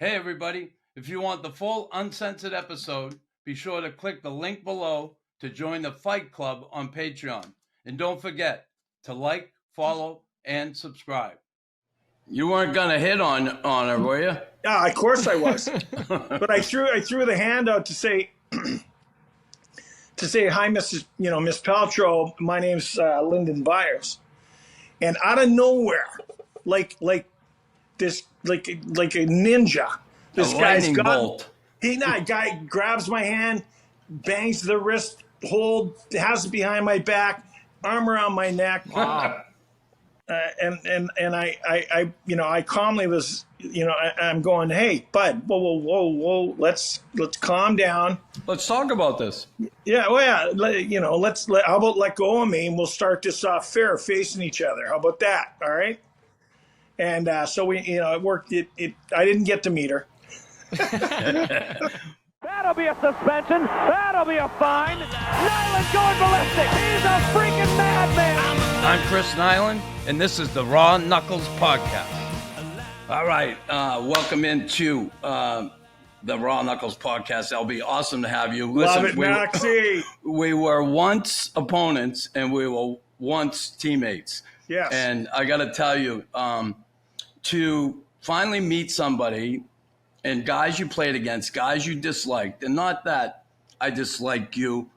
Hey, everybody. If you want the full uncensored episode, be sure to click the link below to join the Fight Club on Patreon. And don't forget to like, follow, and subscribe. You weren't going to hit on her, were you? Yeah, of course I was. But I threw the hand out to say, hi, Mrs. Miss Paltrow. My name's Lyndon Byers. And out of nowhere, like a ninja, this guy's got bolt. Guy grabs my hand, bangs the wrist, has it behind my back, arm around my neck. Wow. And I calmly was, I'm going, hey, bud, whoa, let's calm down. Let's talk about this. Yeah, well, yeah, how about let go of me and we'll start this off fair, facing each other. How about that? All right. And so we, it worked. I didn't get to meet her. That'll be a suspension. That'll be a fine. Nyland's going ballistic. He's a freaking madman. I'm Chris Nyland, and this is the Raw Knuckles Podcast. All right, welcome into the Raw Knuckles Podcast. It'll be awesome to have you. Love it, Maxie. We were once opponents, and we were once teammates. Yes. And I got to tell you, to finally meet somebody and guys you played against, guys you disliked, and not that I dislike you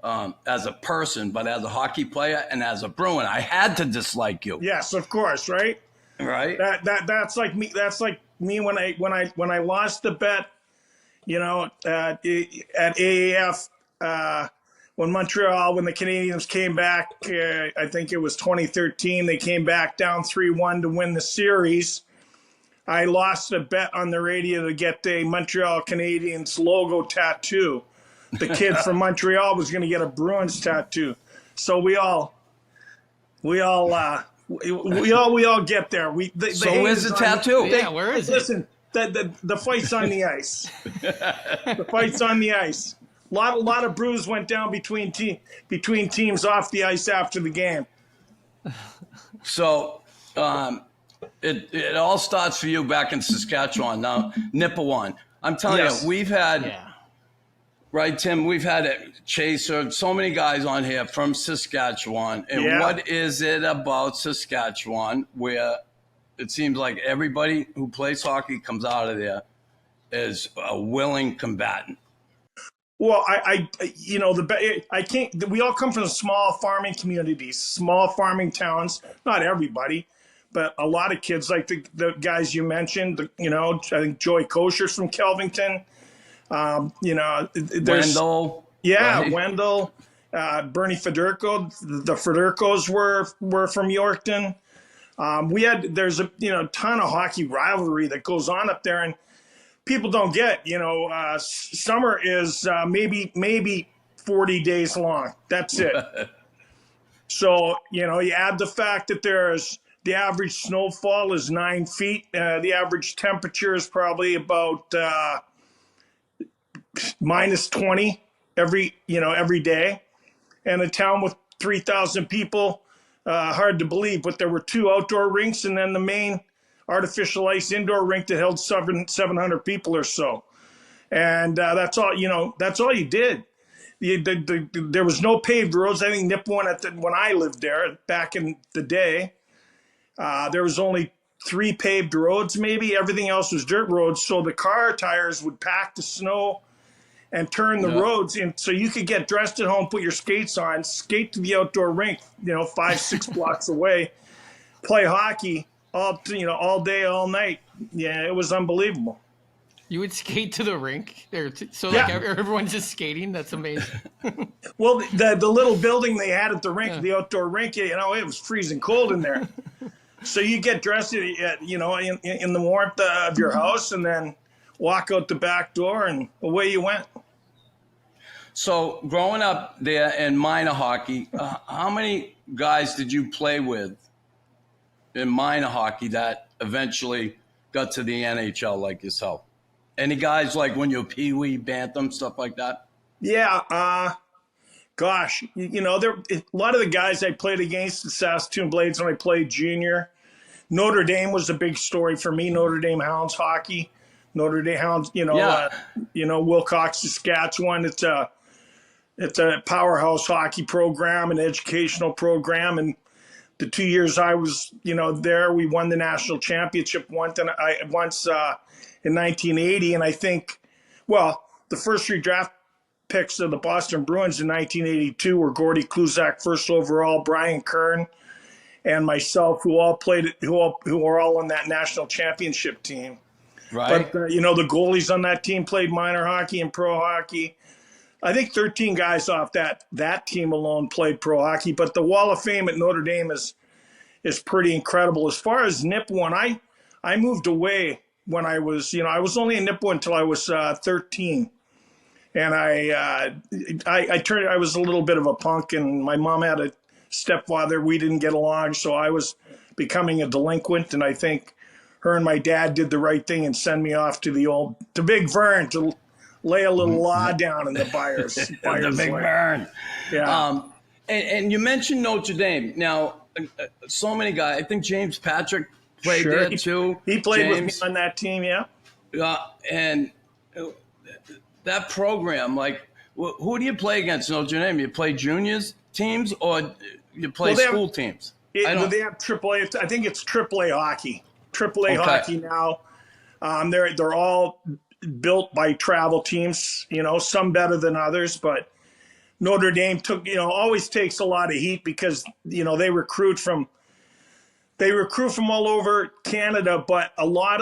as a person, but as a hockey player and as a Bruin, I had to dislike you. Yes, of course, right? Right. That's like me. That's like me when I lost the bet, at AAF when the Canadians came back. I think it was 2013. They came back down 3-1 to win the series. I lost a bet on the radio to get the Montreal Canadiens logo tattoo. The kid from Montreal was going to get a Bruins tattoo. So we all get there. So where's the tattoo? Where is it? Listen, the fight's on the ice. The fight's on the ice. A lot of brews went down between teams off the ice after the game. So it all starts for you back in Saskatchewan. Now, Nipawin. I'm telling you, we've had, right, Tim, we've had Chaser, so many guys on here from Saskatchewan. And what is it about Saskatchewan where it seems like everybody who plays hockey comes out of there is a willing combatant? Well, I can't. We all come from small farming communities, small farming towns. Not everybody, but a lot of kids, like the guys you mentioned. I think Joey Kosher's from Kelvington. There's Wendell. Yeah, right? Wendell, Bernie Federko. The Federkos were from Yorkton. There's a ton of hockey rivalry that goes on up there, and people don't get, summer is maybe 40 days long. That's it. So, you add the fact that the average snowfall is 9 feet. The average temperature is probably about minus 20 every day. And a town with 3,000 people, hard to believe, but there were 2 outdoor rinks and then the main artificial ice indoor rink that held 700 people or so. And that's all you did. There was no paved roads. I think Nipawin when I lived there back in the day, there was only 3 paved roads maybe. Everything else was dirt roads. So the car tires would pack the snow and turn the roads in, so you could get dressed at home, put your skates on, skate to the outdoor rink, 5-6 blocks away, play hockey all day, all night. Yeah, it was unbelievable. You would skate to the rink there, everyone's just skating. That's amazing. Well, the little building they had at the rink, the outdoor rink, it was freezing cold in there. So you get dressed, in the warmth of your house, and then walk out the back door, and away you went. So growing up there in minor hockey, how many guys did you play with in minor hockey that eventually got to the NHL like yourself? Any guys like when you're Pee-wee, Bantam, stuff like that? Yeah, gosh, there a lot of the guys I played against the Saskatoon Blades when I played junior. Notre Dame was a big story for me. Notre Dame Hounds hockey. Notre Dame Hounds, Wilcox, Saskatchewan. It's a powerhouse hockey program, an educational program, and the 2 years I was, there, we won the national championship once in 1980, and I think, the first 3 draft picks of the Boston Bruins in 1982 were Gordy Kluzak, first overall, Brian Kern, and myself, who were all on that national championship team. Right. But the goalies on that team played minor hockey and pro hockey. I think 13 guys off that team alone played pro hockey. But the Wall of Fame at Notre Dame is pretty incredible. As far as Nipawin, I moved away when I was I was only in Nipawin until I was 13. And I was a little bit of a punk, and my mom had a stepfather. We didn't get along, so I was becoming a delinquent. And I think her and my dad did the right thing and send me off to Big Vern to lay a little law down in the Byers. The Big Vern. Yeah. And you mentioned Notre Dame. Now, so many guys. I think James Patrick played there too. He played with me on that team. Yeah. And that program, like, who do you play against Notre Dame? You play juniors teams or you play school teams? They have AAA. I think it's AAA hockey. AAA hockey now. They're all built by travel teams. Some better than others, but Notre Dame always takes a lot of heat because they recruit from all over Canada, but a lot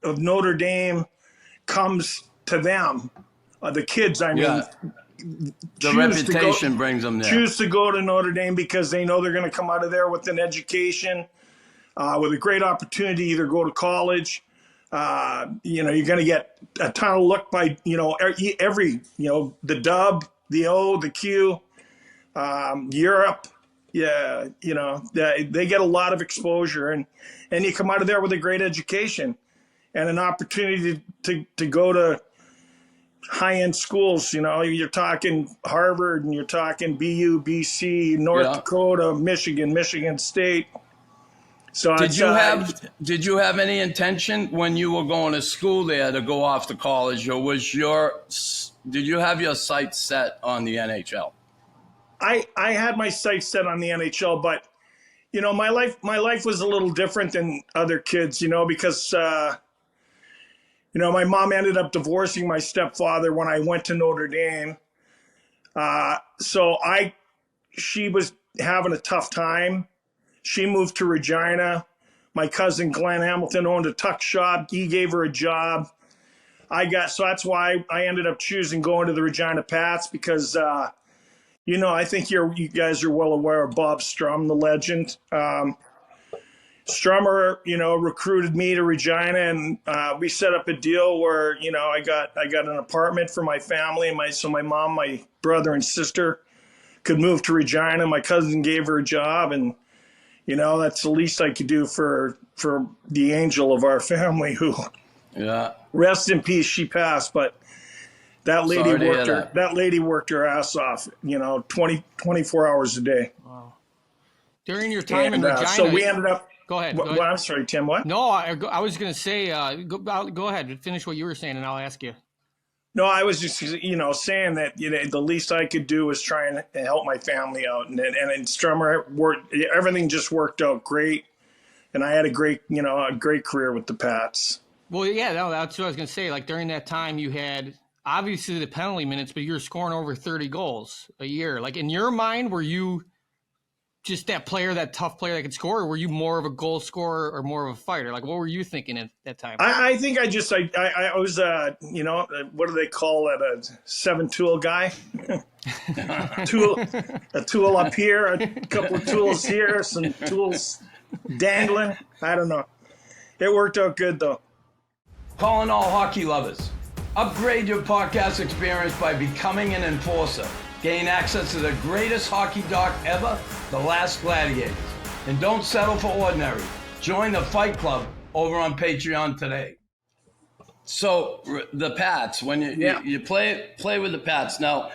of Notre Dame comes to them. The kids, the reputation brings them there. Choose to go to Notre Dame because they know they're going to come out of there with an education, with a great opportunity to either go to college. You're going to get a ton of look by, every, the dub, the O, the Q, Europe. Yeah, they get a lot of exposure, and you come out of there with a great education and an opportunity to go to high-end schools. You're talking Harvard, and you're talking BU, BC, North Dakota, Michigan State. So did you have any intention when you were going to school there to go off to college, or did you have your sights set on the NHL? I had my sights set on the NHL, but my life was a little different than other kids, because my mom ended up divorcing my stepfather when I went to Notre Dame. She was having a tough time. She moved to Regina. My cousin Glenn Hamilton owned a tuck shop. He gave her a job. So that's why I ended up choosing going to the Regina Pats because, I think you guys are well aware of Bob Strum, the legend. Strummer, recruited me to Regina, and we set up a deal where, I got an apartment for my family, so my mom, my brother, and sister could move to Regina. My cousin gave her a job, and that's the least I could do for the angel of our family, who, rest in peace, she passed, but that lady worked her ass off, 24 hours a day. Wow. During your time in Regina, so we ended up. Go ahead. Well, I'm sorry, Tim. What? No, I was going to say, go ahead, finish what you were saying, and I'll ask you. No, I was just, saying that the least I could do was try and help my family out, and Strummer everything just worked out great, and I had a great career with the Pats. Well, yeah, that's what I was going to say. Like during that time, you had obviously the penalty minutes, but you were scoring over 30 goals a year. Like in your mind, were you just that tough player that could score, or were you more of a goal scorer or more of a fighter? Like, what were you thinking at that time? I think I was, what do they call it? A 7-tool guy? a tool up here, a couple of tools here, some tools dangling. I don't know. It worked out good, though. Calling all hockey lovers. Upgrade your podcast experience by becoming an enforcer. Gain access to the greatest hockey doc ever, The Last Gladiators. And don't settle for ordinary. Join the Fight Club over on Patreon today. So the Pats, when you play with the Pats. Now,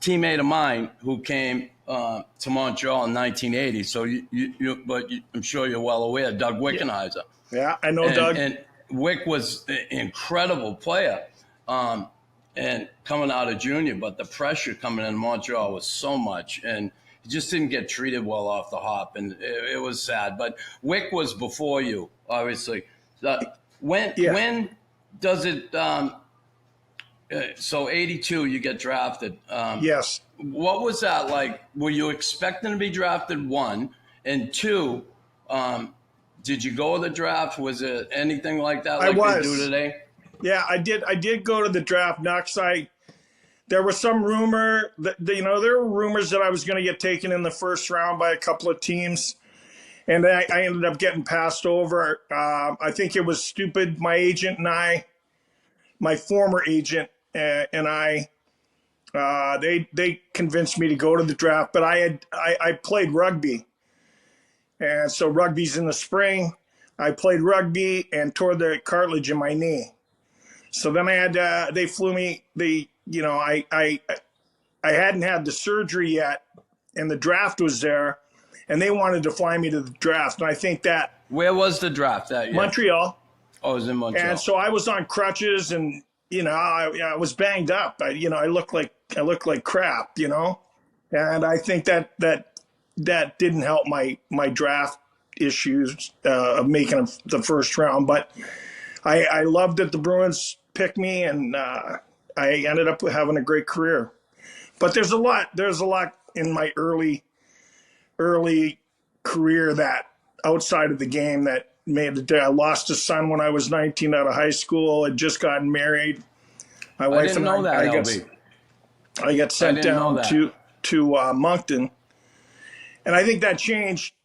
teammate of mine who came to Montreal in 1980. So I'm sure you're well aware, Doug Wickenheiser. Yeah, I know, Doug. And Wick was an incredible player, and coming out of junior, but the pressure coming in Montreal was so much, and he just didn't get treated well off the hop, and it was sad. But Wick was before you, obviously. When does it? So 82, you get drafted. Yes. What was that like? Were you expecting to be drafted, one? And two, did you go to the draft? Was it anything like that like they do today? Yeah, I did. I did go to the draft. There was some rumor that, there were rumors that I was going to get taken in the first round by a couple of teams. And I ended up getting passed over. I think it was stupid. My agent and my former agent and I, they convinced me to go to the draft. But I played rugby. And so rugby's in the spring. I played rugby and tore the cartilage in my knee. So then they flew me. I hadn't had the surgery yet, and the draft was there, and they wanted to fly me to the draft. And I think that. Where was the draft that year? Montreal. Oh, it was in Montreal. And so I was on crutches, and I was banged up. I looked like crap, and I think that didn't help my draft issues of making the first round. But I loved that the Bruins picked me, and I ended up having a great career. But there's a lot in my early career that outside of the game that made the day. I lost a son when I was 19 out of high school. I'd just gotten married. My wife and I got sent down to Moncton. And I think that changed,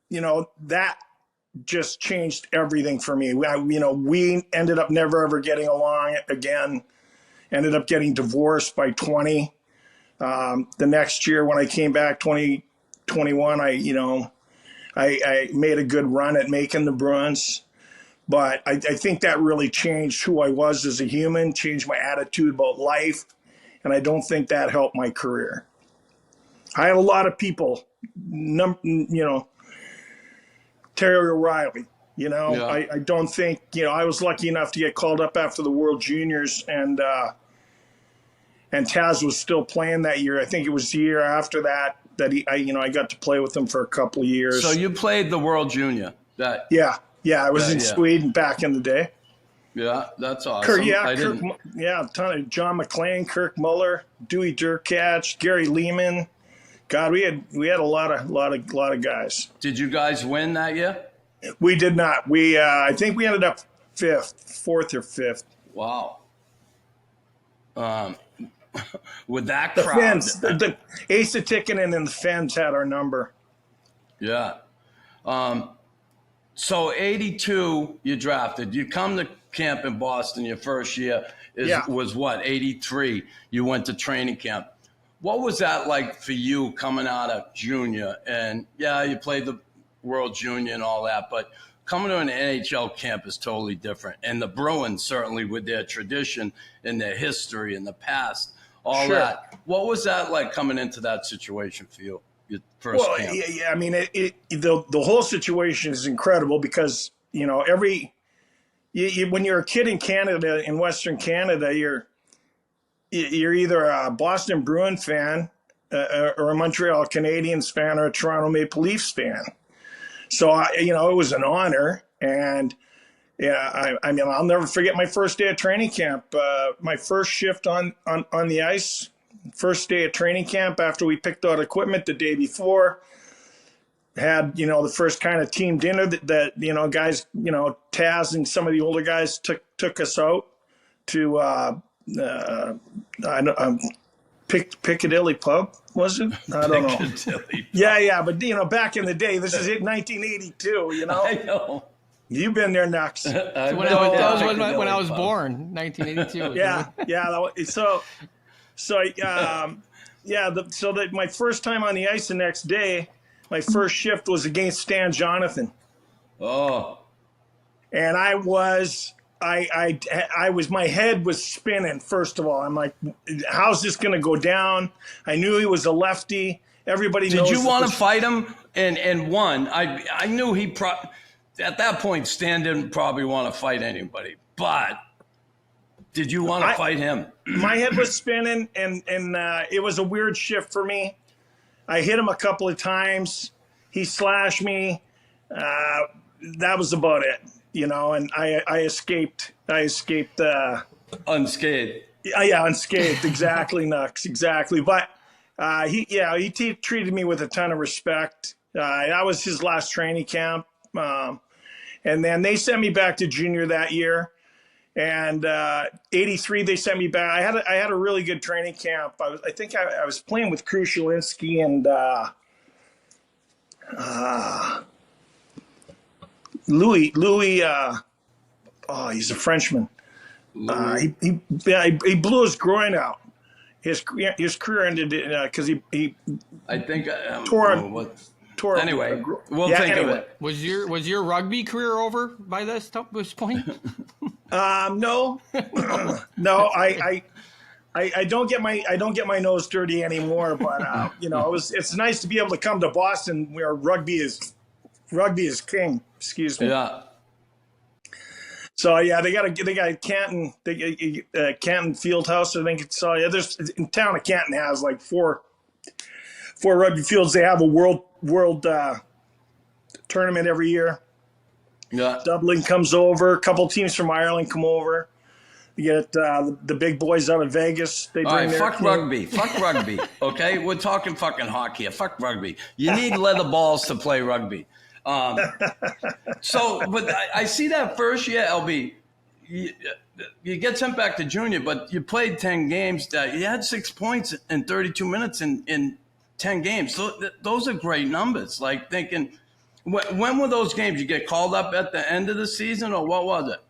that just changed everything for me. We ended up never ever getting along again. Ended up getting divorced by 20. The next year when I came back, 2021, I made a good run at making the Bruins. But I think that really changed who I was as a human, changed my attitude about life. And I don't think that helped my career. I had a lot of people, Terry O'Reilly, I don't think, I was lucky enough to get called up after the World Juniors, and Taz was still playing that year. I think it was the year after that I got to play with him for a couple of years. So you played the World Junior? Yeah, I was in Sweden back in the day. Yeah, that's awesome. A ton of John McClain, Kirk Muller, Dewey Durkach, Gary Lehman. God, we had a lot of guys. Did you guys win that year? We did not. I think we ended up fourth or fifth. Wow. With that the crowd, Fens, the Ace of Ticketing and the Fens had our number. Yeah. So 82, you drafted. You come to camp in Boston. Your first year was what? 83. You went to training camp. What was that like for you coming out of junior? And you played the World Junior and all that, but coming to an NHL camp is totally different. And the Bruins, certainly with their tradition and their history and the past, all that. What was that like coming into that situation for you, your first camp? Yeah. I mean, the whole situation is incredible because, when you're a kid in Canada, in Western Canada, you're either a Boston Bruin fan or a Montreal Canadiens fan or a Toronto Maple Leafs fan. So, it was an honor. And, I'll never forget my first day of training camp. My first shift on the ice, first day of training camp after we picked out equipment the day before, had, the first kind of team dinner that guys, Taz and some of the older guys took us out to Piccadilly Pub, was it? I don't know. Yeah, but back in the day, this is 1982. I know. You've been there, Nux. When I was born, 1982. So that my first time on the ice the next day, my first shift was against Stan Jonathan. Oh. And my head was spinning, first of all. I'm like, how's this going to go down? I knew he was a lefty. Everybody knows. Did you want to fight him and won? I knew at that point, Stan didn't probably want to fight anybody, but did you want to fight him? My head was spinning, and it was a weird shift for me. I hit him a couple of times. He slashed me. That was about it, and I escaped. Unscathed. Yeah, unscathed. Exactly, Nux. Exactly. But he treated me with a ton of respect. That was his last training camp. And then they sent me back to junior that year. And 83, they sent me back. I had a really good training camp. I think I was playing with Krushelinski and Louis. He's a Frenchman. He blew his groin out. His career ended because he I think tore. Anyway, we'll think of it. Was your rugby career over by this point? No. I don't get my nose dirty anymore. But it's nice to be able to come to Boston where rugby is king. Excuse me. Yeah. So they got Canton. Canton Fieldhouse. I think it's there's in town of Canton has like four rugby fields. They have a world tournament every year. Yeah. Dublin comes over. A couple teams from Ireland come over. You get the big boys out of Vegas. They bring their fuck rugby. Fuck rugby. Okay, we're talking fucking hockey here. Fuck rugby. You need leather balls to play rugby. But I see that first year, LB. You get sent back to junior, but you played 10 games. You had 6 points in 32 minutes in 10 games. So those are great numbers. Like thinking, when were those games? You get called up at the end of the season, or what was it?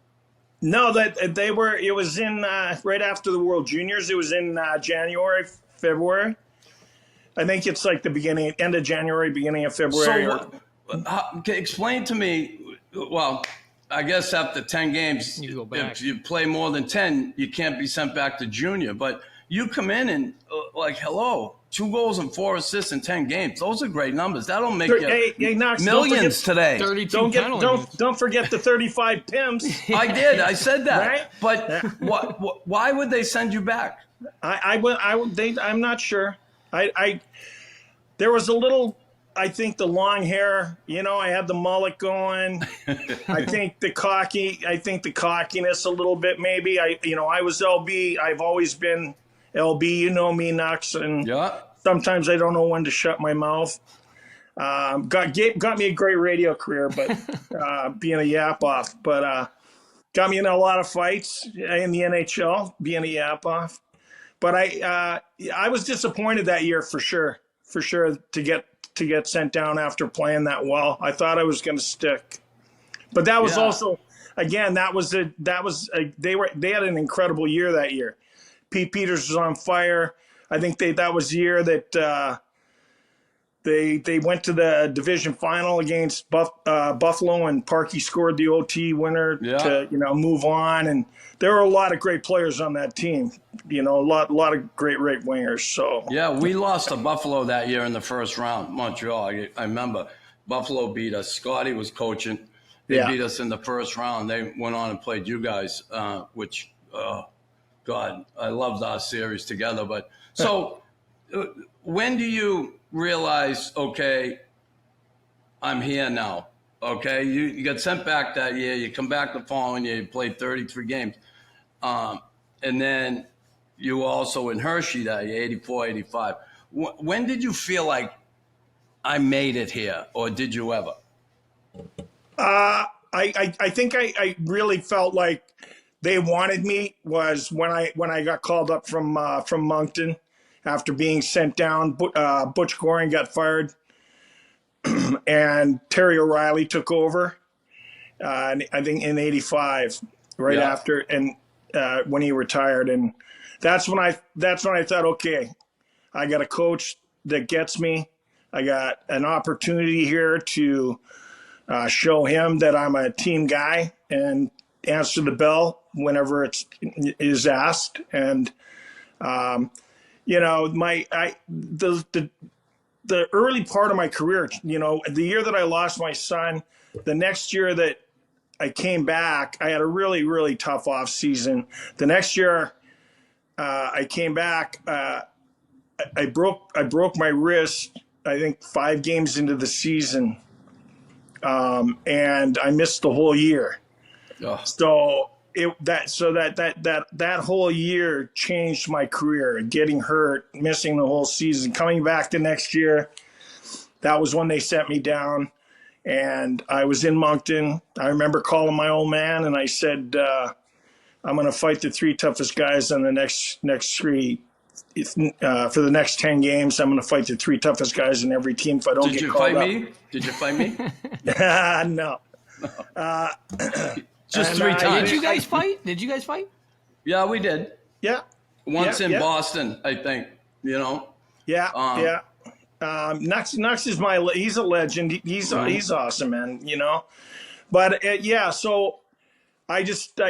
No, they were. It was in right after the World Juniors. It was in January, February. I think it's like the end of January, beginning of February. So, explain to me. Well, I guess after 10 games, if you play more than 10, you can't be sent back to junior. But you come in and hello. 2 goals and 4 assists in 10 games. Those are great numbers. That'll make you Knox, millions today. 32 don't forget the 35 PIMs. I did. I said that. Right? But why would they send you back? I'm not sure. There was a little. I think the long hair. I had the mullet going. I think the cockiness a little bit. Maybe I was LB. I've always been LB, you know me, Knox, and sometimes I don't know when to shut my mouth. Got me a great radio career, but being a yap off. But got me in a lot of fights in the NHL, being a yap off. But I was disappointed that year for sure to get sent down after playing that well. I thought I was going to stick, but that was also again they had an incredible year that year. Pete Peters was on fire. I think that was the year that they went to the division final against Buffalo, and Parkey scored the OT winner to move on. And there were a lot of great players on that team. A lot of great right wingers. So we lost to Buffalo that year in the first round. Montreal. I remember Buffalo beat us. Scotty was coaching. They beat us in the first round. They went on and played you guys, which. God, I loved our series together. But so when do you realize, okay, I'm here now? Okay, you got sent back that year. You come back the following year. You played 33 games. And then you were also in Hershey that year, 84, 85. When did you feel like I made it here, or did you ever? I think I really felt like they wanted me was when I got called up from Moncton after being sent down. Butch Goring got fired, and Terry O'Reilly took over. I think in '85, after, and when he retired, and that's when I thought, okay, I got a coach that gets me. I got an opportunity here to show him that I'm a team guy and answer the bell whenever it is asked. And the early part of my career, the year that I lost my son, the next year that I came back, I had a really, really tough off season. The next year I came back, I broke my wrist, I think 5 games into the season. And I missed the whole year. Oh. So that whole year changed my career. Getting hurt, missing the whole season, coming back the next year, that was when they set me down. And I was in Moncton. I remember calling my old man and I said, I'm going to fight the 3 toughest guys on the next 3. For the next 10 games, I'm going to fight the 3 toughest guys in every team if I don't get called up. Did you fight me? No. Just 3 times. Did you guys fight? Yeah, we did. Yeah. Once in Boston, I think, you know. Yeah, yeah. Nux is he's a legend. He's awesome, man, you know. But so I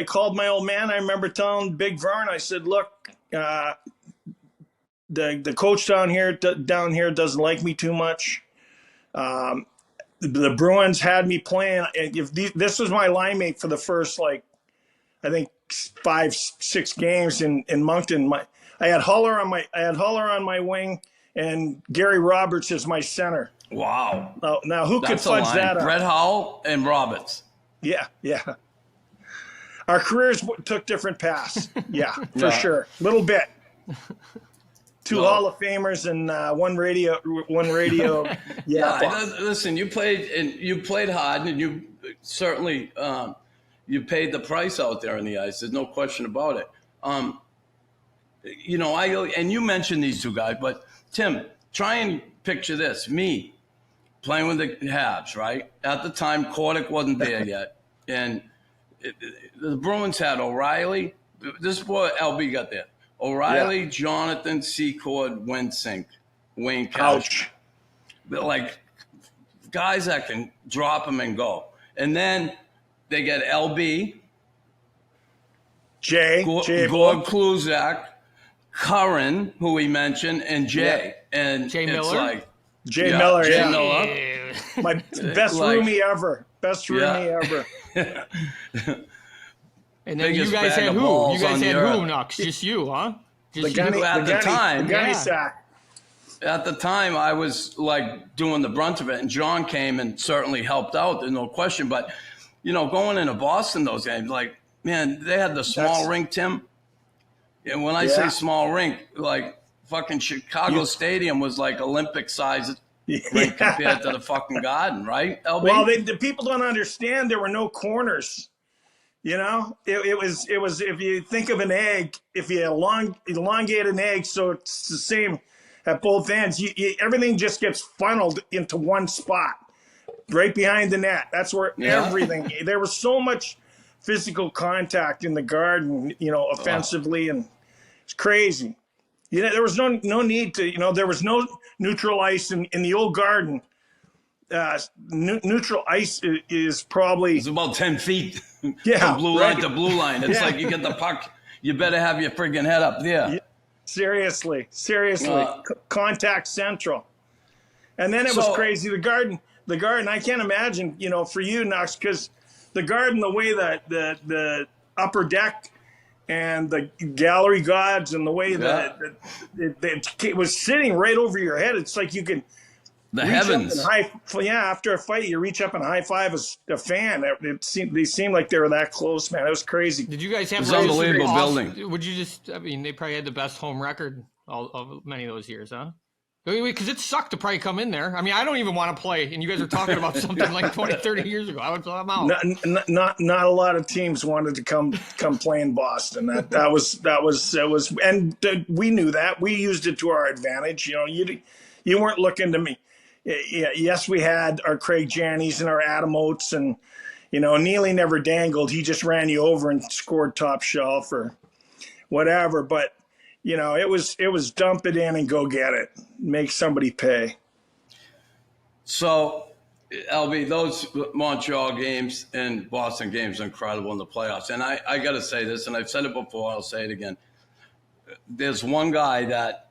called my old man. I remember telling Big Vern, I said, look, the coach down here doesn't like me too much. The Bruins had me playing. This was my line mate for the first, I think 5-6 games in Moncton. I had Huller on my wing, and Gary Roberts is my center. Wow. Now who could fudge that up? Brett Howell and Roberts. Yeah. Our careers took different paths. Yeah, for sure. Little bit. 2 Hall of Famers and one radio. Yeah. Listen, you played hard, and you certainly you paid the price out there on the ice. There's no question about it. You know, and you mentioned these 2 guys, but Tim, try and picture this: me playing with the Habs, right? At the time, Kordic wasn't there yet, and the Bruins had O'Reilly. This is before LB got there. O'Reilly, Jonathan, Secord, Winsink, Wayne Couch. Like guys that can drop them and go. And then they get LB, Gord Kluzak, Curran, who we mentioned, and Jay. And Jay it's Miller? like Jay Miller. Miller. My best roomie ever. Best roomie ever. And then you guys had who? You guys had who, Nux? Just you, huh? At the time, sack. At the time, I was doing the brunt of it, and John came and certainly helped out. There's no question. But you know, going into Boston those games, man, they had the small rink, Tim. And when I say small rink, fucking Chicago Stadium was like Olympic size rink compared to the fucking Garden, right? LB? Well, the people don't understand there were no corners. You know, it was if you think of an egg, if you elongate an egg so it's the same at both ends, everything just gets funneled into one spot right behind the net. That's where everything. There was so much physical contact in the Garden, you know, offensively, and it's crazy. You know, there was no need to, you know, there was no neutral ice in the old Garden. Neutral ice is probably it's about 10 feet. Yeah, from blue line to blue line. It's like you get the puck, you better have your friggin' head up there. Yeah. Seriously, contact central. And then it was crazy. The Garden. I can't imagine, you know, for you, Knox, because the Garden, the way that the upper deck and the gallery gods and the way that it was sitting right over your head. It's like you could. The heavens. After a fight, you reach up and high five a fan. They seemed like they were that close, man. It was crazy. Did you guys have an unbelievable building? Would you they probably had the best home record of many of those years, huh? Because it sucked to probably come in there. I mean, I don't even want to play, and you guys are talking about something like 20, 30 years ago. I'm out. Not a lot of teams wanted to come play in Boston. That was, and we knew that. We used it to our advantage. You know, you weren't looking to me. Yes, we had our Craig Jannies and our Adam Oates, and you know, Neely never dangled. He just ran you over and scored top shelf or whatever. But you know, it was dump it in and go get it, make somebody pay. So, LB, those Montreal games and Boston games are incredible in the playoffs. And I got to say this, and I've said it before, I'll say it again. There's one guy that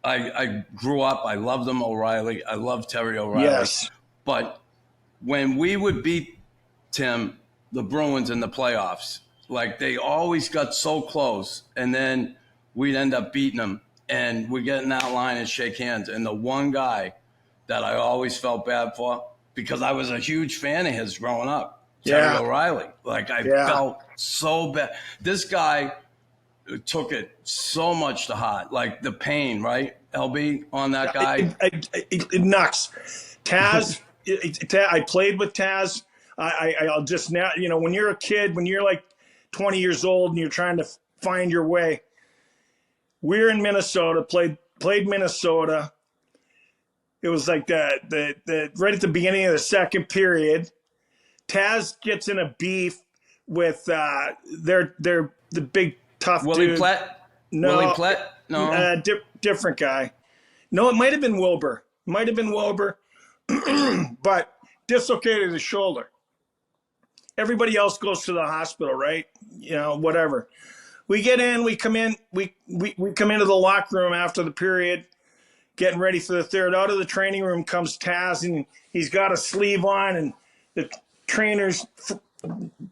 I grew up, I loved him, O'Reilly. I love Terry O'Reilly. Yes. But when we would beat Tim, the Bruins in the playoffs, like they always got so close, and then we'd end up beating them, and we get in that line and shake hands. And the one guy that I always felt bad for, because I was a huge fan of his growing up, Terry O'Reilly. Like I felt so bad. This guy took it so much to heart, like the pain, right? LB on that guy. It knocks. Taz, I played with Taz. I'll just now, when you're a kid, when you're like 20 years old and you're trying to find your way, we're in Minnesota, played Minnesota. It was like the right at the beginning of the second period. Taz gets in a beef with they're the big tough Willie dude. Plett? No, Willie Plett? No. Different guy. No, it might have been Wilbur. But dislocated his shoulder. Everybody else goes to the hospital, right? Whatever. We get in, we come in, we come into the locker room after the period, getting ready for the third. Out of the training room comes Taz, and he's got a sleeve on, and the trainer's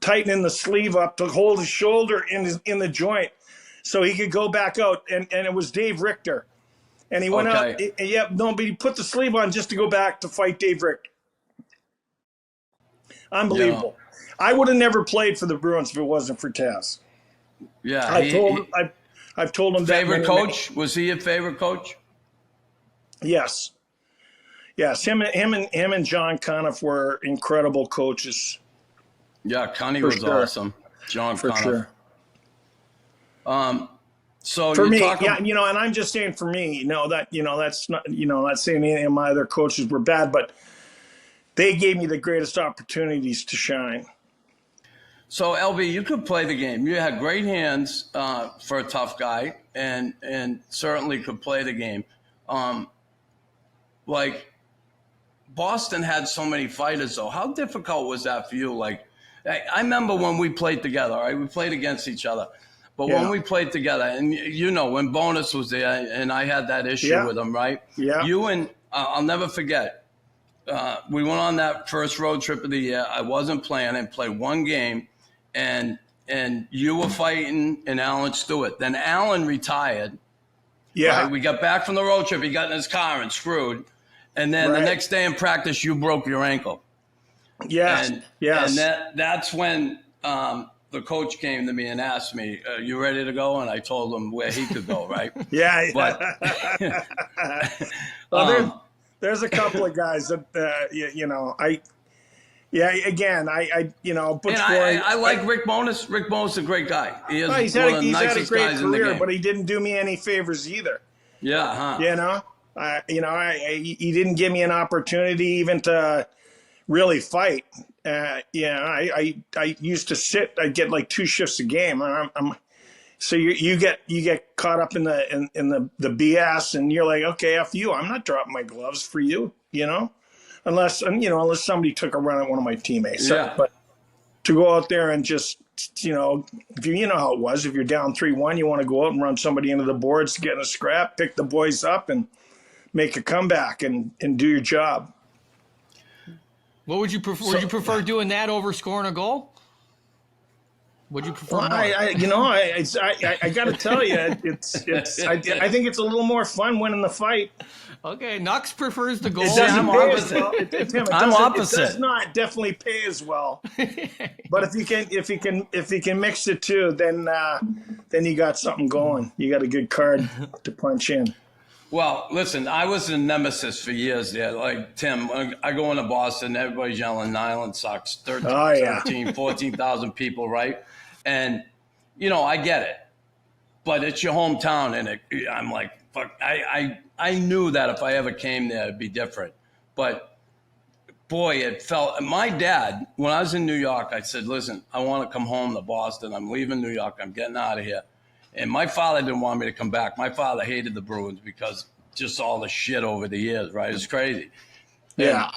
tightening the sleeve up to hold his shoulder in the joint so he could go back out. And it was Dave Richter. And he went out. But he put the sleeve on just to go back to fight Dave Richter. Unbelievable. Yeah. I would have never played for the Bruins if it wasn't for Taz. Yeah. I've told him that. Favorite coach? Was he a favorite coach? Yes. Him and John Conniff were incredible coaches. Yeah, Connie was awesome. John for Conniff. Sure. So for me, and I'm just saying for me, that's not, not saying any of my other coaches were bad, but they gave me the greatest opportunities to shine. So LB, you could play the game. You had great hands for a tough guy, and certainly could play the game. Like Boston had so many fighters, though. How difficult was that for you? Like, I remember when we played together. Right, we played against each other. But when we played together, and when Bonus was there, and I had that issue with him, right? Yeah. You and I'll never forget. We went on that first road trip of the year. I wasn't playing. I played one game, and you were fighting and Alan Stewart. Then Alan retired. Yeah. Right? We got back from the road trip. He got in his car and screwed. And then the next day in practice, you broke your ankle. Yes. And that's when the coach came to me and asked me, you ready to go? And I told him where he could go, right? Yeah. But well, there's a couple of guys that, I like Rick Bonus. Rick Bonus is a great guy. He is he's one had of the nicest guys in the game. But he didn't do me any favors either. Yeah, huh? He didn't give me an opportunity even to really fight. I used to sit. I'd get like 2 shifts a game. So you get caught up in the BS, and you're like, okay, F you. I'm not dropping my gloves for you, unless somebody took a run at one of my teammates. Yeah. But to go out there and just, if you know how it was, if you're down 3-1, you want to go out and run somebody into the boards to get in a scrap, pick the boys up, and make a comeback and do your job. What would you prefer? Would you prefer doing that over scoring a goal? Would you prefer? Well, I got to tell you, I think it's a little more fun winning the fight. Okay, Nux prefers the goal. I'm opposite. I'm opposite. It does not definitely pay as well. But if you can mix the two, then you got something going. You got a good card to punch in. Well, listen, I was a nemesis for years there. Like, Tim, I go into Boston, everybody's yelling, Nyland sucks, 13, 14,000 people, right? And, I get it. But it's your hometown, and I'm like, fuck, I knew that if I ever came there, it'd be different. But, boy, it felt – my dad, when I was in New York, I said, listen, I want to come home to Boston. I'm leaving New York. I'm getting out of here. And my father didn't want me to come back. My father hated the Bruins because just all the shit over the years, right? It's crazy. Yeah.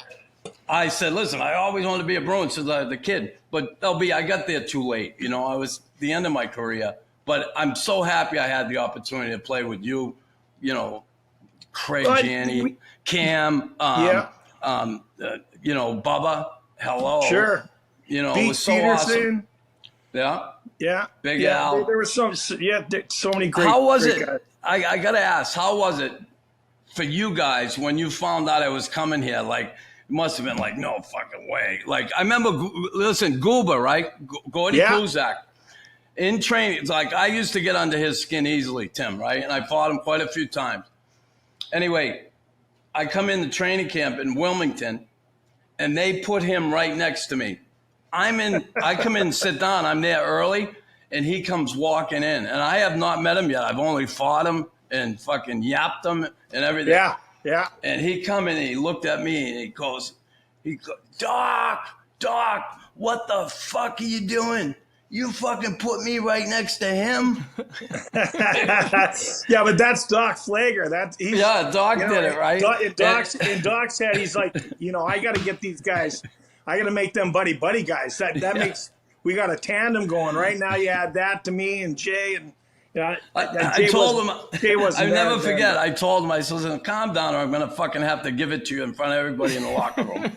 And I said, listen, I always wanted to be a Bruin since I was a kid. But, LB, I got there too late. I was the end of my career. But I'm so happy I had the opportunity to play with you, Craig Janney, Cam, Bubba. hello. Sure. You know, Pete it was so Peterson. awesome. Yeah. Yeah. Big yeah, Al. There was so many great. How was great it? guys. I got to ask, how was it for you guys when you found out I was coming here? Like, it must have been like, no fucking way. Like, I remember, listen, Goober, right? Gordy Kluzak. In training, it's like I used to get under his skin easily, Tim, right? And I fought him quite a few times. Anyway, I come in the training camp in Wilmington, and they put him right next to me. I come in and sit down. I'm there early, and he comes walking in. And I have not met him yet. I've only fought him and fucking yapped him and everything. Yeah. And he come in and he looked at me and he goes, Doc, what the fuck are you doing? You fucking put me right next to him. Yeah, but that's Doc Flager. Doc did it, right? In Doc's head, he's like, I got to get these guys. I got to make them buddy guys. That makes we got a tandem going right now. You add that to me and Jay and. I told him. I never forget. I told him. I said, "Listen, calm down, or I'm gonna fucking have to give it to you in front of everybody in the locker room."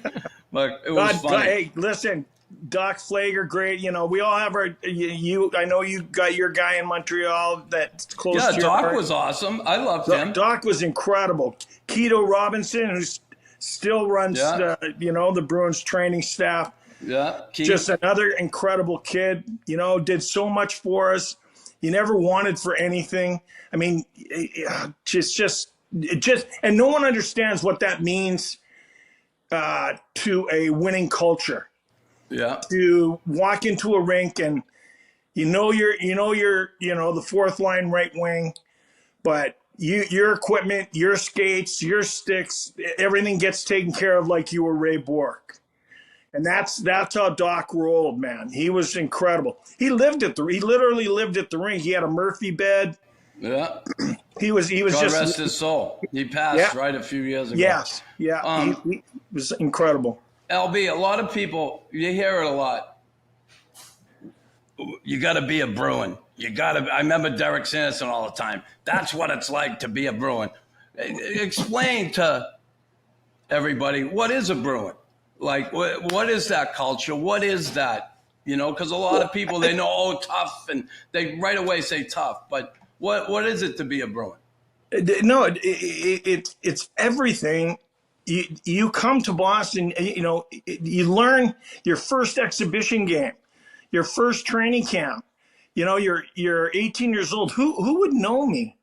But it was funny. Hey, listen. Doc Flager, great. We all have our. I know you got your guy in Montreal that's close. Yeah, to Doc your was awesome. I loved him. Doc was incredible. Keto Robinson, who still runs, the Bruins training staff. Yeah, just another incredible kid. Did so much for us. You never wanted for anything. I mean, just, and no one understands what that means to a winning culture. Yeah. To walk into a rink and you're the fourth line right wing, but your equipment, your skates, your sticks, everything gets taken care of like you were Ray Bork. And that's how Doc rolled, man. He was incredible. He literally lived at the rink. He had a Murphy bed. Yeah. He was God just rest his soul. He passed right a few years ago. Yes. Yeah. He was incredible. LB, a lot of people, you hear it a lot. You got to be a Bruin. I remember Derek Sanderson all the time. That's what it's like to be a Bruin. Explain to everybody, what is a Bruin? Like, what is that culture? What is that? Because a lot of people, they know, tough, and they right away say tough. But what is it to be a Bruin? No, it's everything. You come to Boston, you learn your first exhibition game, your first training camp. You're 18 years old. Who would know me?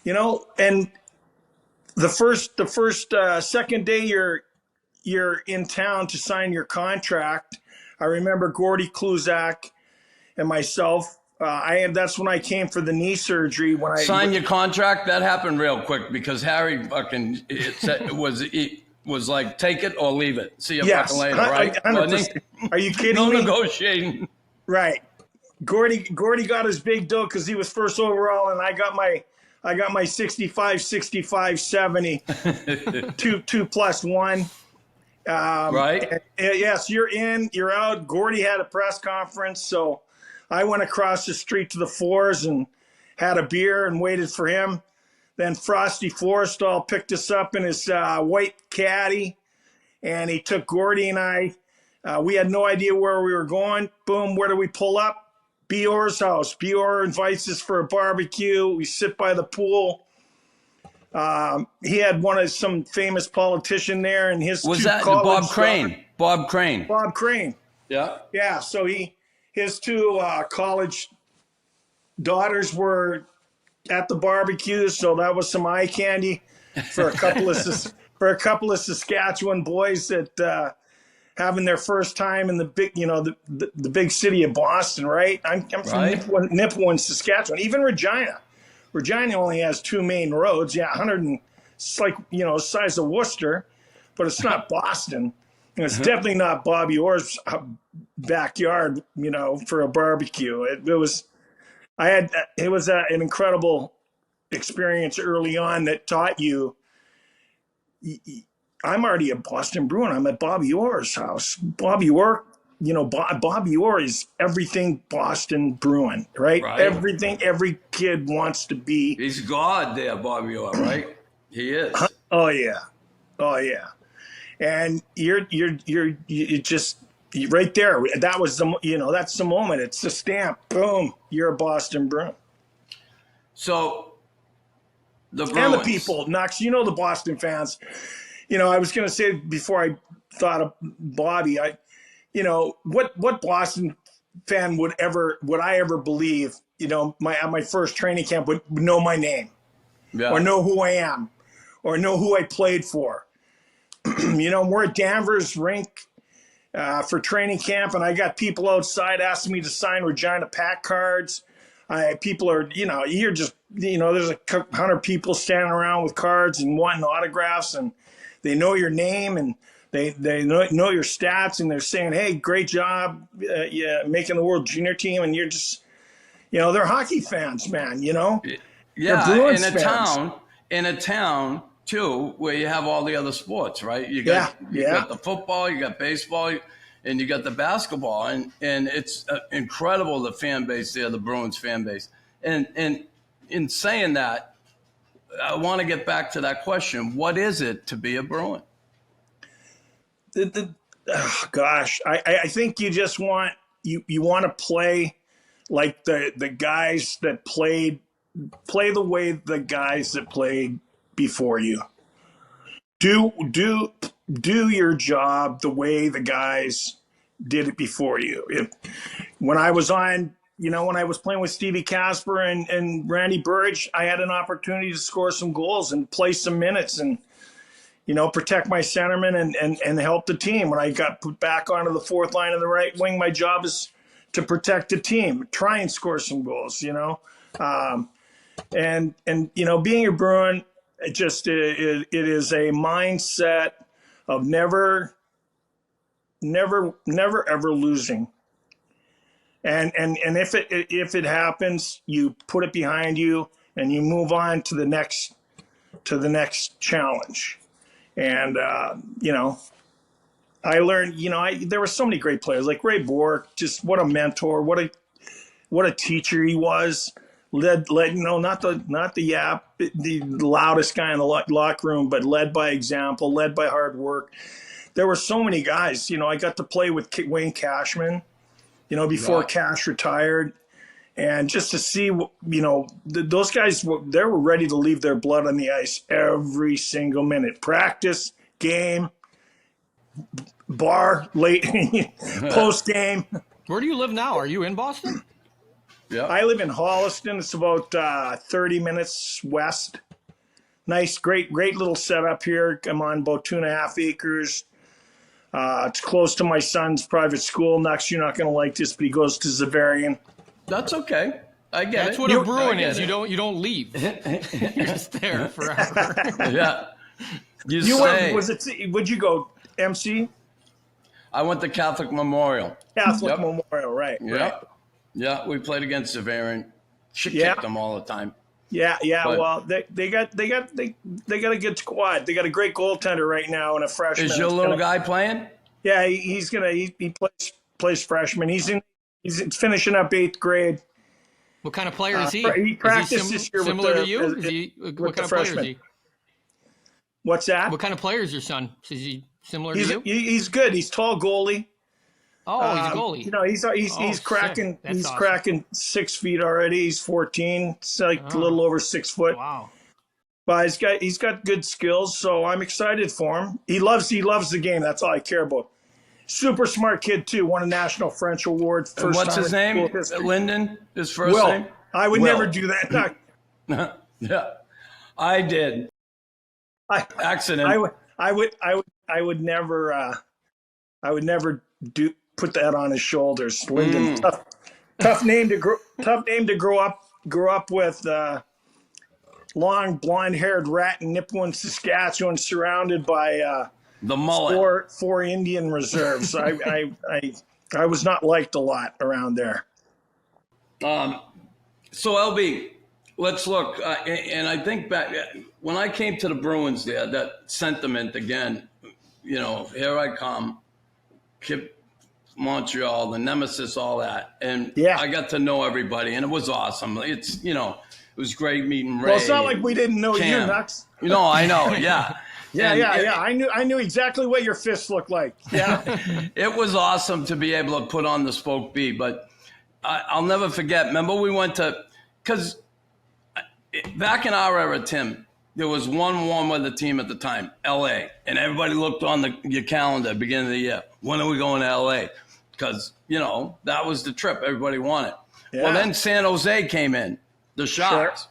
And the second day you're in town to sign your contract. I remember Gordy Kluzak and myself. That's when I came for the knee surgery. When I signed your contract, that happened real quick because Harry fucking was like, take it or leave it. See you fucking later, right? 100%. Are you kidding me? No negotiating. Right. Gordy got his big deal because he was first overall, and I got my 65, 70, 2+1. Right. Yes, you're in, you're out. Gordy had a press conference, so I went across the street to the Fours and had a beer and waited for him. Then Frosty Forrestal picked us up in his white caddy, and he took Gordy and I. We had no idea where we were going. Boom, where do we pull up? Bior's house. Bior invites us for a barbecue. We sit by the pool. He had some famous politician there, and his was two that Bob Crane? Bob Crane. Bob Crane. Yeah. Yeah. So his two college daughters were at the barbecue, so that was some eye candy for a couple of Saskatchewan boys that having their first time in the big, the big city of Boston. Right. I'm from Nipawin, Saskatchewan. Even Regina. Regina only has two main roads. Yeah, 100 it's like, size of Worcester, but it's not Boston. And it's definitely not Bobby Orr's backyard, for a barbecue. It was an incredible experience early on that taught you, I'm already a Boston Bruin. I'm at Bobby Orr's house. Bobby Orr, Bobby Orr is everything Boston Bruin, right? Everything every kid wants to be. He's God there, Bobby Orr, right? He is. Oh, yeah. and you're just right there. That was that's the moment. It's the stamp. Boom, you're a Boston Bruin. So the Bruins. And the people, Knox, the Boston fans. I was going to say before I thought of Bobby, what Boston fan would I ever believe, at my first training camp would know my name, or know who I am, or know who I played for. We're at Danvers Rink for training camp, and I got people outside asking me to sign Regina Pack cards. People are, you're just, there's 100 people standing around with cards and wanting autographs, and they know your name and they know your stats, and they're saying, hey, great job making the World Junior team. And you're just, they're hockey fans, man, Yeah, Bruins in a town too, where you have all the other sports, right? You got the football, you got baseball, and you got the basketball, and it's incredible, the fan base there, the Bruins fan base. And in saying that, I want to get back to that question. What is it to be a Bruin? I think you just want you want to play like the guys that play the way the guys that played before you. Do your job the way the guys did it before you. When I was playing with Stevie Casper and Randy Burridge, I had an opportunity to score some goals and play some minutes and, protect my centerman and help the team. When I got put back onto the fourth line of the right wing, my job is to protect the team, try and score some goals, being a Bruin, it is a mindset of never ever losing. And if it happens, you put it behind you and you move on to the next challenge. And I learned, there were so many great players like Ray Bork, just what a mentor, what a teacher he was. Led, not the loudest guy in the locker room, but led by example, led by hard work. There were so many guys. I got to play with Wayne Cashman, before Cash retired, and just to see, those guys, they were ready to leave their blood on the ice every single minute. Practice, game, bar, late, post game. Where do you live now? Are you in Boston? Yeah, I live in Holliston. It's about 30 minutes west. Nice, great little setup here. I'm on about 2.5 acres. It's close to my son's private school. Knox, you're not going to like this, but he goes to Zavarian. That's okay. I get That's it. what a Bruin is. You don't leave. You're just there forever. Yeah. Would you go MC? I went to Catholic Memorial. Catholic Memorial, right? Yeah. Right. Yeah, we played against Zavarian. She kicked them all the time. Yeah. But well, they got a good squad. They got a great goaltender right now and a freshman. Is your little guy playing? Yeah, he plays freshman. He's finishing up 8th grade. What kind of player is he? He practiced this year similar with to you? What kind of player is he? What's that? What kind of player is your son? Is he similar to you? He's good. He's tall goalie. Oh, he's a goalie. He's cracking. He's awesome. cracking 6 feet already. He's 14. It's like a little over 6 foot. Wow. But he's got good skills, so I'm excited for him. He loves the game. That's all I care about. Super smart kid too. Won a National French Award. What's his name? Lyndon. His first name. I would never do that. Yeah, I did. Accident. I would never. I would never put that on his shoulders. Lyndon, tough name to grow up with. Long blonde-haired rat in Nipawin, Saskatchewan, surrounded by the mullet. Four Indian reserves. I was not liked a lot around there. So LB, let's look. And I think back when I came to the Bruins, there, that sentiment again. Here I come, Kip, Montreal, the nemesis, all that, and I got to know everybody, and it was awesome. It was great meeting Ray. Well, it's not like we didn't know Cam. You, Nux. No, I know, yeah. Yeah. I knew exactly what your fists looked like. Yeah. It was awesome to be able to put on the Spoke B, but I'll never forget. Remember we went to, because back in our era, Tim, there was one warm weather team at the time, L.A., and everybody looked on your calendar at the beginning of the year. When are we going to L.A.? Because, that was the trip everybody wanted. Yeah. Well, then San Jose came in, the Sharks. Sure.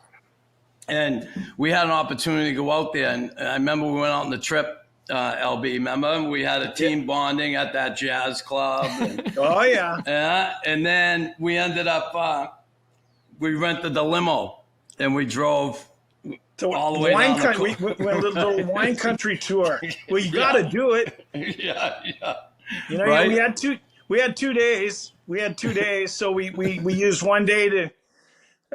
And we had an opportunity to go out there. And I remember we went out on the trip, LB. Remember? We had a team bonding at that jazz club. And, oh, yeah. And then we ended up, we rented the limo and we drove all the way down the coast. We went a little wine country tour. Well, you got to do it. Yeah. Right? We had 2 days. So we used one day to.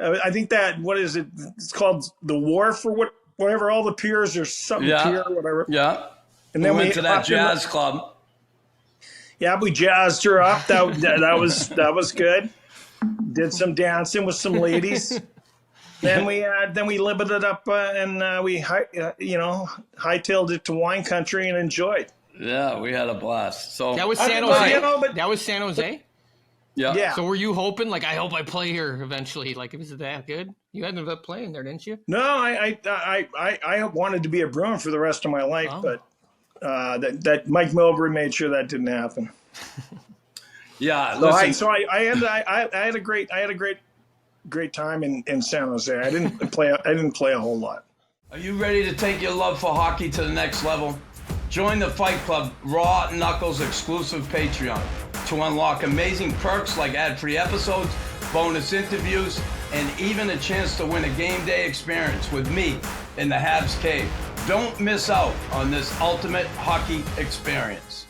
I think that, what is it? It's called the Wharf or whatever. All the piers or something pier or whatever. Yeah. And then we went to that jazz club. Yeah, we jazzed her up. That was good. Did some dancing with some ladies. Then we lived it up and we hightailed it to wine country and enjoyed. Yeah, we had a blast. So that was San Jose. That was San Jose. Yeah. So were you hoping, I hope I play here eventually? Was it that good? You ended up playing there, didn't you? No, I wanted to be a Bruin for the rest of my life, but that Mike Milbury made sure that didn't happen. Yeah. So I had a great time in San Jose. I didn't play a whole lot. Are you ready to take your love for hockey to the next level? Join the Fight Club Raw Knuckles exclusive Patreon to unlock amazing perks like ad-free episodes, bonus interviews, and even a chance to win a game day experience with me in the Habs Cave. Don't miss out on this ultimate hockey experience.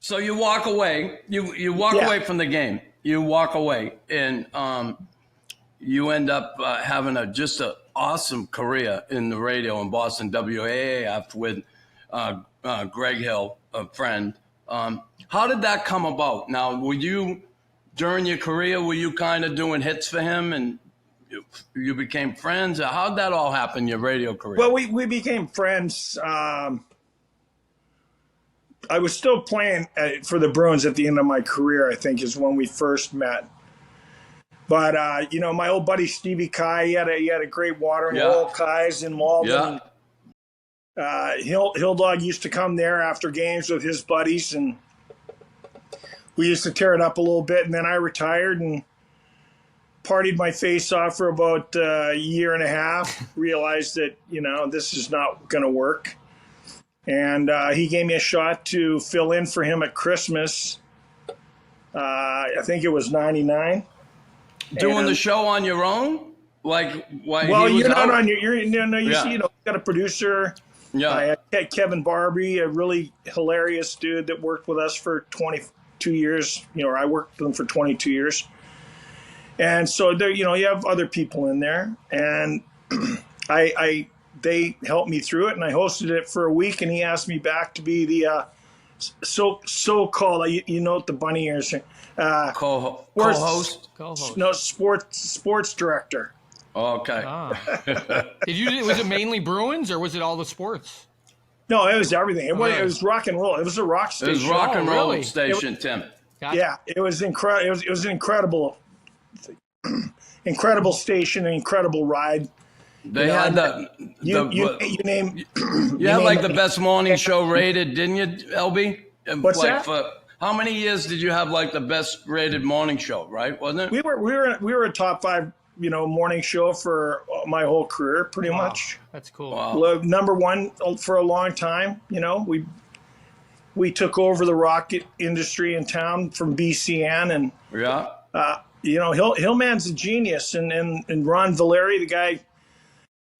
So you walk away, you walk away from the game. You walk away, and you end up having just an awesome career in the radio in Boston WAAF with Greg Hill, a friend. How did that come about? Now, during your career, were you kind of doing hits for him and you became friends? How'd that all happen, your radio career? Well, we became friends. I was still playing for the Bruins at the end of my career, I think, is when we first met. But, my old buddy Stevie Kai, he had a great watering hole, Kai's in Malden. Yeah. Hill Dog used to come there after games with his buddies, and we used to tear it up a little bit. And then I retired and partied my face off for about a year and a half, realized that, this is not going to work. And he gave me a shot to fill in for him at Christmas. I think it was 99. Doing the show on your own? You're not on your, you got a producer. Yeah. I had Kevin Barbie, a really hilarious dude that worked with us for 22 years. I worked with him for 22 years. And so there, you have other people in there, and they helped me through it, and I hosted it for a week, and he asked me back to be the so-called, what the bunny ears say, co-host? No, sports director. Okay. Was it mainly Bruins or was it all the sports? No, it was everything. It was rock and roll. It was a rock station. It was rock and roll station, Tim. Gotcha. Yeah, it was incredible. It was an incredible station, an incredible ride. They had the best morning show rated, didn't you, LB? What's that? How many years did you have the best rated morning show? Right, wasn't it? We were a top 5. Morning show for my whole career, pretty much. That's cool. Wow. Number 1 for a long time. We took over the rock industry in town from BCN, and Hillman's a genius, and Ron Valeri, the guy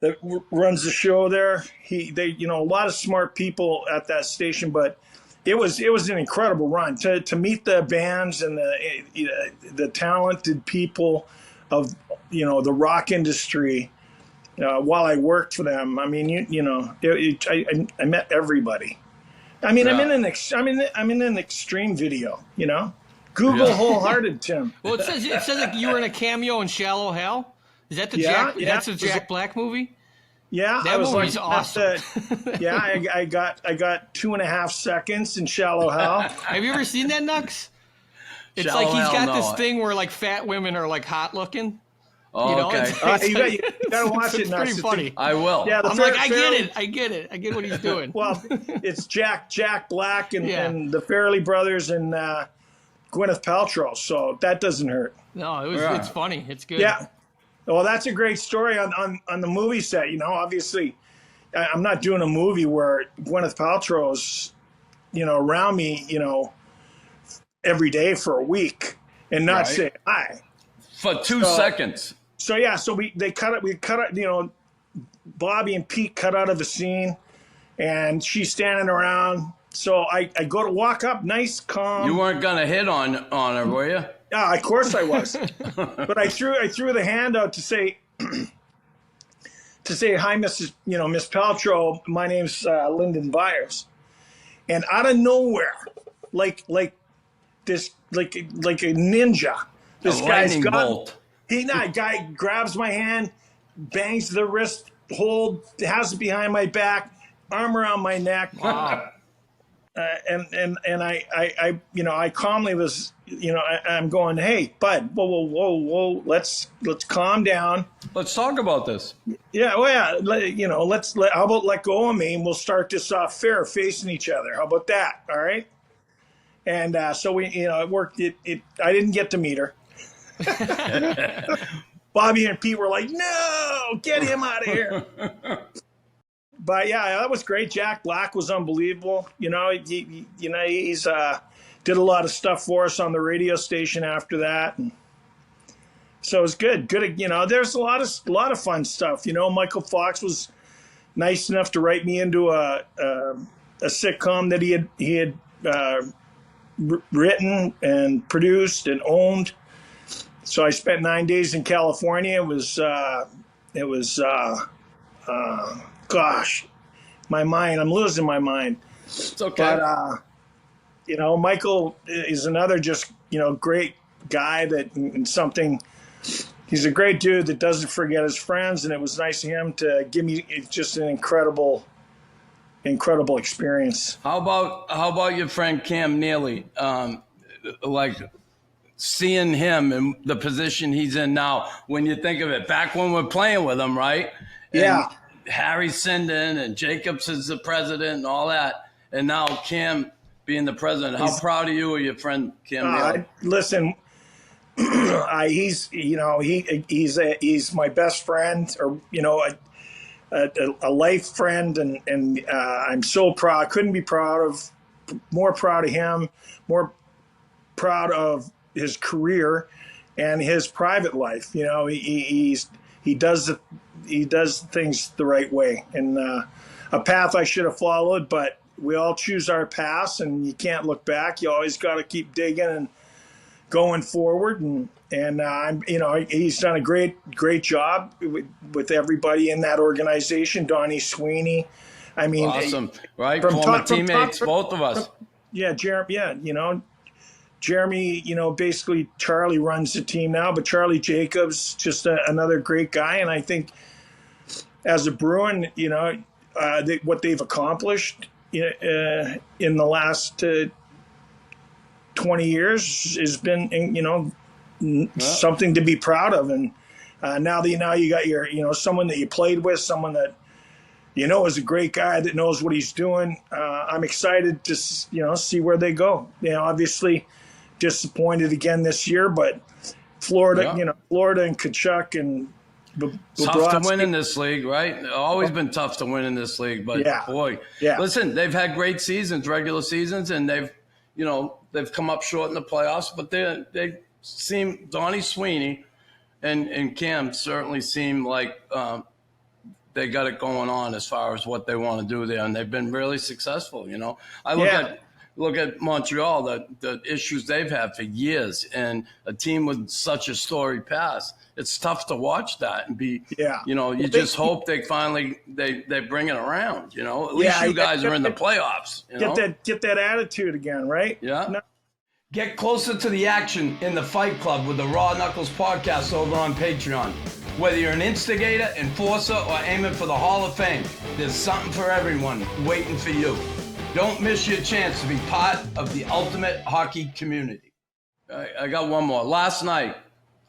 that runs the show there, a lot of smart people at that station, but it was an incredible run to meet the bands and the talented people of the rock industry while I worked for them. I mean, I met everybody. I mean, I'm in an extreme video. Google Wholehearted, Tim. Well, it says you were in a cameo in Shallow Hell. Is that the Jack? That's a Jack Black movie. Yeah, That I was movie's like, awesome. yeah, I got 2.5 seconds in Shallow Hal. Have you ever seen that, Nux? It's Shallow like he's Hal, got no. this thing where like fat women are like hot looking. Oh, You know, okay. You gotta watch it. It's pretty funny. I will. Yeah, I'm like, I get it. I get what he's doing. Well, it's Jack Black and, Yeah. and the Farrelly brothers and Gwyneth Paltrow, so that doesn't hurt. No, Yeah. it's funny. It's good. Yeah. Well, that's a great story on the movie set. You know, obviously, I'm not doing a movie where Gwyneth Paltrow's, around me, every day for a week and not Right. say hi. For 2 seconds. So yeah, so we cut it. Bobby and Pete cut out of the scene, and she's standing around. So I go to walk up, nice, calm. You weren't going to hit on her, were you? Yeah, of course I was. But I threw the hand out to say hi, Mrs. Miss Paltrow. My name's Lyndon Byers, and out of nowhere, like a ninja, this guy's lightning got bolt. guy grabs my hand, bangs the wrist hold, has it behind my back, arm around my neck. Wow. And I calmly was, I'm going, hey, bud, whoa, let's calm down. Let's talk about this. Yeah, well, yeah, how about let go of me and we'll start this off fair, facing each other. How about that? All right. And so we, it worked. I didn't get to meet her. Bobby and Pete were like, no, get him out of here. But yeah, that was great. Jack Black was unbelievable. He's did a lot of stuff for us on the radio station after that, and so it was good. Good, there's a lot of fun stuff. Michael Fox was nice enough to write me into a sitcom that he had written and produced and owned. So I spent 9 days in California. It was. Gosh, my mind, I'm losing my mind. It's okay. But, Michael is another just, great guy he's a great dude that doesn't forget his friends. And it was nice of him to give me just an incredible experience. How about your friend Cam Neely? Like seeing him in the position he's in now, when you think of it, back when we're playing with him, right? Yeah. Harry Sinden and Jacobs is the president and all that, and now Cam being the president. How proud of you or your friend Cam Neely? Listen, he's my best friend, or a life friend, and I'm so proud. Couldn't be more proud of him, more proud of his career and his private life. He does things the right way, and a path I should have followed, but we all choose our paths, and you can't look back. You always got to keep digging and going forward, and he's done a great job with everybody in that organization. Donnie Sweeney, I mean, awesome, right? Former teammates, both of us. Yeah, Jeremy, basically Charlie runs the team now, but Charlie Jacobs, just another great guy. And I think as a Bruin, what they've accomplished in the last 20 years has been, something to be proud of. And now you got your, someone that you played with, someone that, is a great guy that knows what he's doing. I'm excited to, see where they go. Obviously disappointed again this year, but Florida, Florida and Kachuk and tough to win in this league, right? Always been tough to win in this league, but listen, they've had great seasons, regular seasons, and they've come up short in the playoffs, but they seem, Donnie Sweeney and Cam certainly seem like they got it going on as far as what they want to do there, and they've been really successful. I look at Montreal, the issues they've had for years, and a team with such a storied past. It's tough to watch that and be, you just hope they finally they bring it around. At least you guys are in the playoffs. Get that attitude again, right? Yeah. No. Get closer to the action in the Fight Club with the Raw Knuckles podcast over on Patreon. Whether you're an instigator, enforcer, or aiming for the Hall of Fame, there's something for everyone waiting for you. Don't miss your chance to be part of the ultimate hockey community. I got one more. Last night,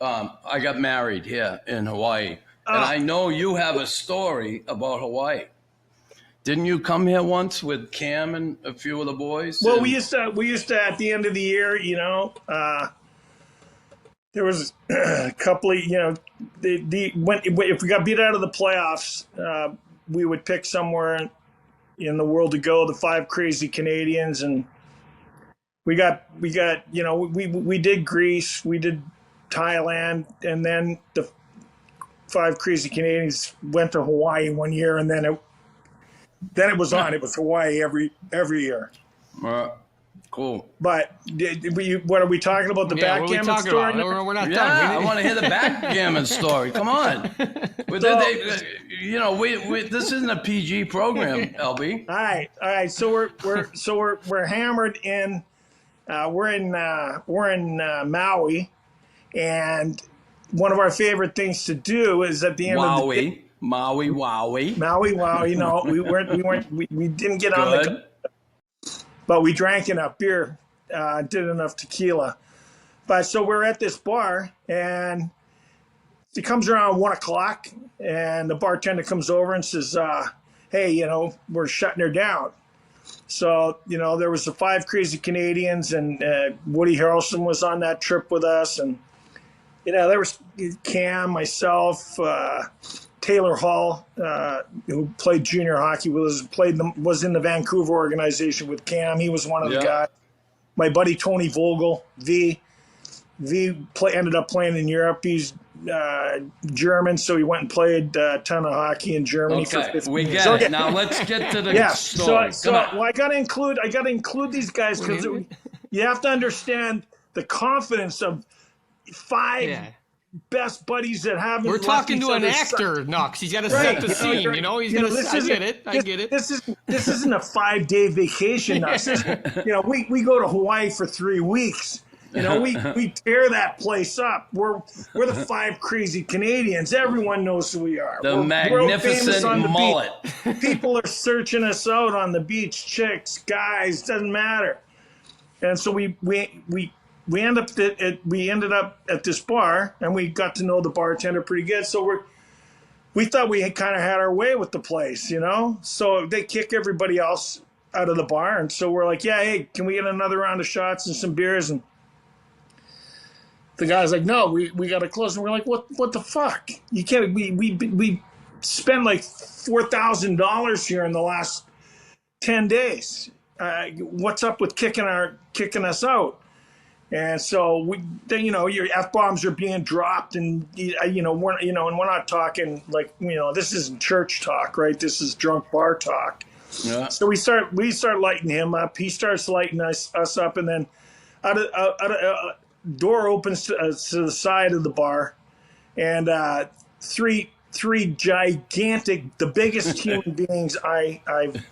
I got married here in Hawaii, and I know you have a story about Hawaii. Didn't you come here once with Cam and a few of the boys? Well, we used to at the end of the year, there was a couple of, if we got beat out of the playoffs, we would pick somewhere in the world to go, the 5 Crazy Canadians, and we did Greece, we did Thailand, and then the 5 Crazy Canadians went to Hawaii one year, and then it was on. It was Hawaii every year. Cool. But what are we talking about? The backgammon story? We're not done. I want to hear the backgammon story. Come on. This isn't a PG program, LB. All right. So we're hammered in. We're in Maui, and one of our favorite things to do is at the end of the day. Maui. We didn't get on the. But we drank enough beer, did enough tequila. But so we're at this bar, and it comes around 1 o'clock, and the bartender comes over and says, hey, we're shutting her down. So, there was the 5 Crazy Canadians, and Woody Harrelson was on that trip with us. And, there was Cam, myself, Taylor Hall, who played junior hockey with us, was in the Vancouver organization with Cam. He was one of the guys. My buddy Tony Vogel, ended up playing in Europe. He's German, so he went and played a ton of hockey in Germany for 15 we years. get it. Now let's get to the story. I got to include these guys because you have to understand the confidence of 5 best buddies that haven't. We're talking to an actor, Knox. He's got to set the scene. He's got to. I get it. This isn't a 5-day vacation. Knox. We go to Hawaii for 3 weeks. We tear that place up. We're the 5 Crazy Canadians. Everyone knows who we are. We're magnificent mullet. People are searching us out on the beach. Chicks, guys, doesn't matter. And so we ended up at this bar, and we got to know the bartender pretty good. So we thought we had kind of had our way with the place, So they kick everybody else out of the bar, and so we're like, yeah, hey, can we get another round of shots and some beers? And the guy's like, no, we got to close. And we're like, what the fuck? You can't. We spent like $4,000 here in the last 10 days. What's up with kicking us out? And so your F-bombs are being dropped, and we're not talking like this isn't church talk, right? This is drunk bar talk. Yeah. So we start lighting him up. He starts lighting us up, and then out of door opens to the side of the bar, and three gigantic, the biggest human beings I've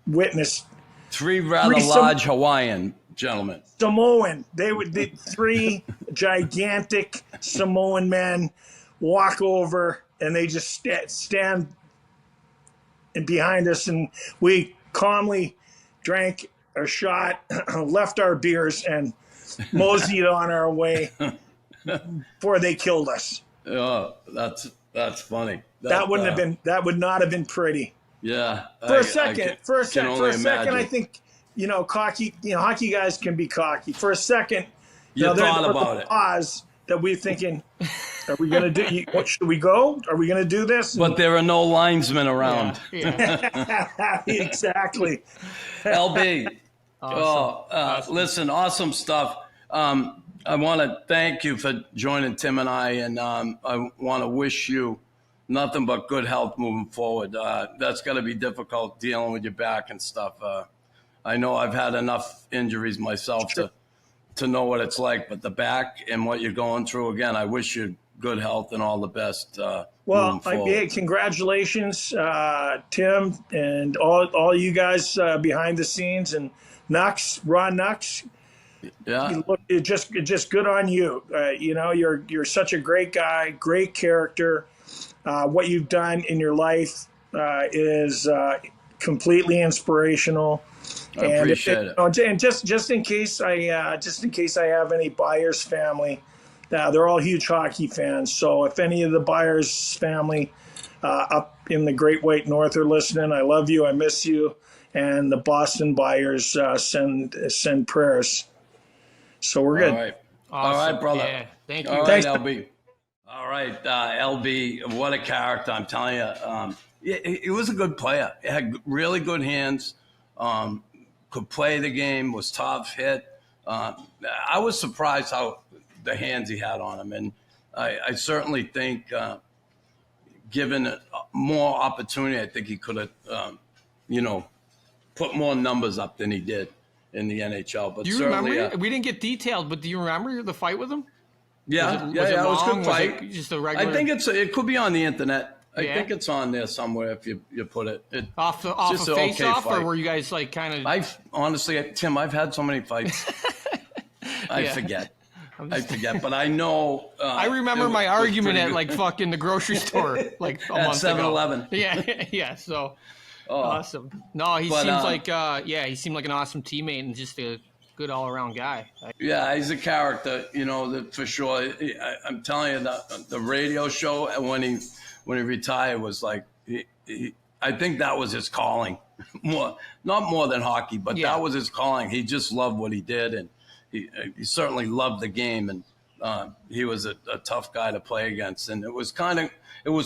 witnessed. 3 rather large Hawaiian gentlemen. Samoan. The 3 gigantic Samoan men walk over, and they just stand behind us, and we calmly drank a shot, left our beers, and moseyed on our way before they killed us. Oh, that's funny. That would not have been pretty. Yeah. For a second, I think hockey guys can be cocky. For a second, you thought about it. Pause that we're thinking, are we going to do? Should we go? Are we going to do this? But there are no linesmen around. Yeah. Exactly. LB. Awesome. Listen, awesome stuff. I want to thank you for joining Tim and I, and I want to wish you nothing but good health moving forward. That's got to be difficult dealing with your back and stuff. I know I've had enough injuries myself to know what it's like, but the back and what you're going through, again, I wish you good health and all the best. Hey, congratulations, Tim, and all you guys behind the scenes, and Ron Knox. Yeah. Just good on you. You know, you're such a great guy, great character. What you've done in your life is completely inspirational. I appreciate it. And just in case I have any Byers family, they're all huge hockey fans. So if any of the Byers family up in the Great White North are listening, I love you. I miss you. And the Boston Byers send prayers. So we're good. All right. Awesome. All right, brother. Yeah, thank you. All right, Thanks. LB. All right, LB, what a character, I'm telling you. He was a good player. He had really good hands, could play the game, was tough, hit. I was surprised how the hands he had on him. And I certainly think given more opportunity, I think he could have, put more numbers up than he did in the NHL. But do you remember? We didn't get detailed, but do you remember the fight with him? Yeah, it was a good fight. Just a regular. I think it could be on the internet. I think it's on there somewhere if you put it. Off a face off, or were you guys like kind of? Honestly, Tim, I've had so many fights. I forget. But I know. I remember my argument at like fucking the grocery store like a month ago. 7-Eleven. Yeah. So awesome. No, he seems like he seemed like an awesome teammate and just a good all around guy. Yeah, he's a character, for sure. I'm telling you, the radio show when he retired was like, I think that was his calling, not more than hockey, but that was his calling. He just loved what he did, and he certainly loved the game, and he was a tough guy to play against, and it was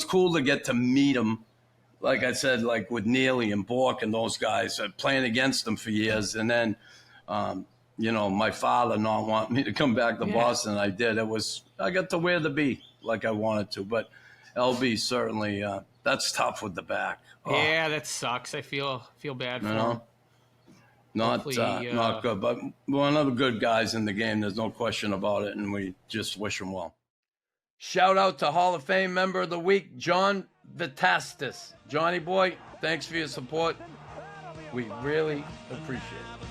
cool to get to meet him. Like I said, like with Neely and Bork and those guys, playing against them for years, and then. My father not wanting me to come back to Boston. I did. I got to wear the B like I wanted to, but LB certainly, that's tough with the back. Yeah, that sucks. I feel bad for him. Not good, but one of the good guys in the game. There's no question about it, and we just wish him well. Shout out to Hall of Fame member of the week, John Vitastis. Johnny boy, thanks for your support. We really appreciate it.